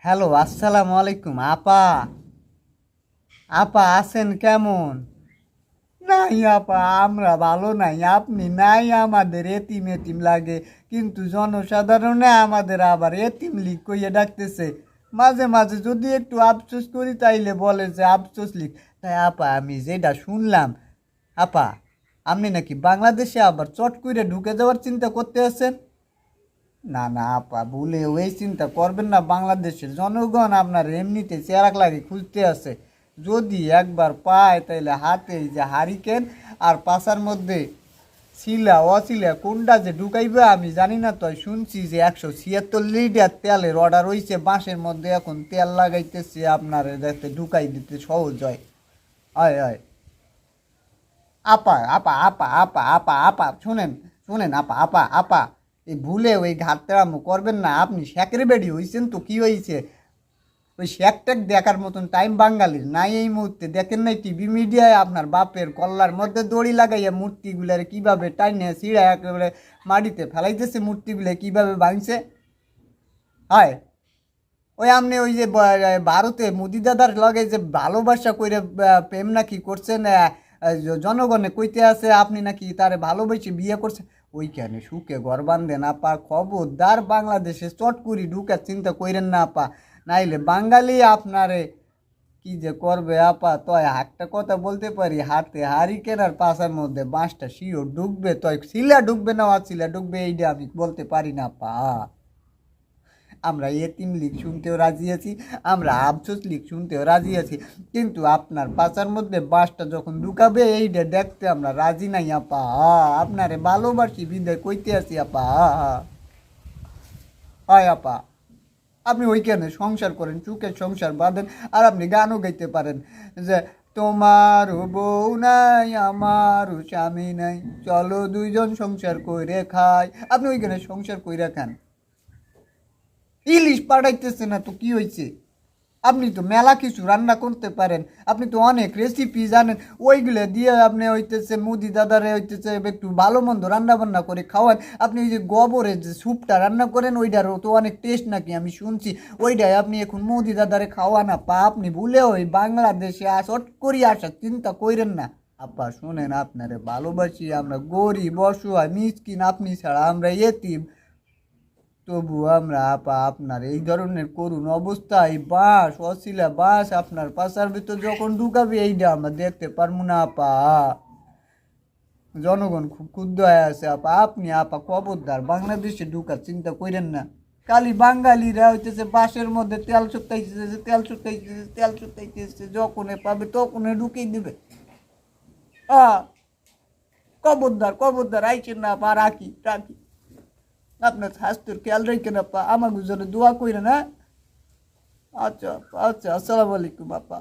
Hello, আসসালামু আলাইকুম। আপা, আপা আছেন কেমন? নাই আপা, আমরা ভালো নাই। আপনি নাই, আমাদের এতিম এতিম লাগে। কিন্তু জনসাধারণে আমাদের আবার এতিম লীগ কইয়ে ডাকতেছে। মাঝে মাঝে যদি একটু আফসোস করি তাইলে বলে যে আফসোস লীগ। তাই আপা, আমি যেটা শুনলাম, আপা, আপনি নাকি বাংলাদেশে আবার চট করে ঢুকে যাওয়ার চিন্তা করতে আছেন। না না আপা, ভুলে ওই চিন্তা করবেন না। বাংলাদেশের জনগণ আপনার এমনিতে চেরাক লাগে খুঁজতে আছে। যদি একবার পায় তাইলে হাতে এই যে হারিকেন আর পাশার মধ্যে শিলা অশিলা কোনটা যে ঢুকাইবে আমি জানি না। তো শুনছি যে 176 লিটার তেলের অর্ডার হইছে, বাঁশের মধ্যে এখন তেল লাগাইতেছে আপনার, যাতে ঢুকাই দিতে সহজ হয়। হয় হয়। আপা আপা আপা আপা আপা আপা শুনেন, শুনেন আপা আপা আপা, এই ভুলে ওই ঘাটতেরামো করবেন না। আপনি শেখের বেডি হইছেন তো কি হয়েছে? ওই শেক টেক দেখার মতন টাইম বাঙালির নাই এই মুহূর্তে। দেখেন নাই টিভি মিডিয়ায় আপনার বাপের কল্লার মধ্যে দড়ি লাগাইয়া মূর্তিগুলার কিভাবে টাইনে ছিঁড়া একেবারে মাটিতে ফেলাইতেছে, মূর্তিগুলো কিভাবে ভাঙছে। হয় ওই আপনি ওই যে ভারতে মোদি দাদার লগে যে ভালোবাসা কইরে প্রেম নাকি করছেন, জনগণে কইতে আছে আপনি নাকি তারে ভালোবেসে বিয়ে করছেন। ওইখানে সুখে ঘর বান্ধেন আপা। খবরদার বাংলাদেশে চট করি ঢুকার চিন্তা কইরেন না আপা, নাইলে বাঙালি আপনারে কি যে করবে আপা। তয় একটা কথা বলতে পারি, হাতে হাড়ি কেনার পাশার মধ্যে বাঁশটা শিও ঢুকবে, তয় শিলা ঢুকবে না অচিলা ঢুকবে এইটা আমি বলতে পারি না আপা। আমরা এতিম লীগ শুনতেও রাজি আছি, আমরা আফসোস লীগ শুনতেও রাজি আছি, কিন্তু আপনার পাচার মধ্যে বাসটা যখন ঢুকাবে এইটা দেখতে আমরা রাজি নাই আপা। আপনারে ভালোবাসি বিদায় কইতে আছি আপা। হয় আপা, আপনি ওইখানে সংসার করেন, সুখের সংসার বাঁধেন, আর আপনি গানও গাইতে পারেন যে তোমারও বউ নাই আমারও স্বামী নাই, চলো দুইজন সংসার কইরে খাই। আপনি ওইখানে সংসার কইরা খান। ইলিশ পাঠাইতেছে না তো কি হয়েছে? আপনি তো মেলা কিছু রান্না করতে পারেন, আপনি তো অনেক রেসিপি জানেন। ওইগুলো দিয়ে আপনি হইতেছে মুদি দাদারে হইতেছে একটু ভালো মন্দ রান্না বান্না করে খাওয়ান। আপনি ওই যে গোবরের যে স্যুপটা রান্না করেন ওইটারও তো অনেক টেস্ট নাকি আমি শুনছি। ওইটাই আপনি এখন মুদি দাদারে খাওয়ান আপা। আপনি ভুলে ওই বাংলাদেশে চট করি আসার চিন্তা কইরেন না আপা। শোনেন, আপনারে ভালোবাসি, আমরা গরিব অসহায় মিসকিন, আপনি ছাড়া আমরা এতিম। তবু আমরা আপা আপনার এই ধরনের করুণ অবস্থা, এই বাস অশিলা বাস আপনার পাশার ভিতর যখন ঢুকাবে এইটা আমরা দেখতে পারবো না আপা। জনগণ খুব ক্ষুব্ধ হয়ে আছে আপা। আপনি আপা খবরদার বাংলাদেশে ঢুকার চিন্তা করেন না। খালি বাঙালিরা হইতেছে বাসের মধ্যে তেল শুকাইতেছে, তেল শুকাইতেছে, তেল শুকাইতেছে, যখনে পাবে তখনই ঢুকিয়ে দিবে। খবরদার খবরদার আইছেন না আপা, রাখি রাখি। আপনার স্বাস্থ্যের খেয়াল রেখেন আপা, আমাকে জন্য দোয়া করেন। হ্যাঁ, আচ্ছা আচ্ছা, আসসালামু আলাইকুম আপা।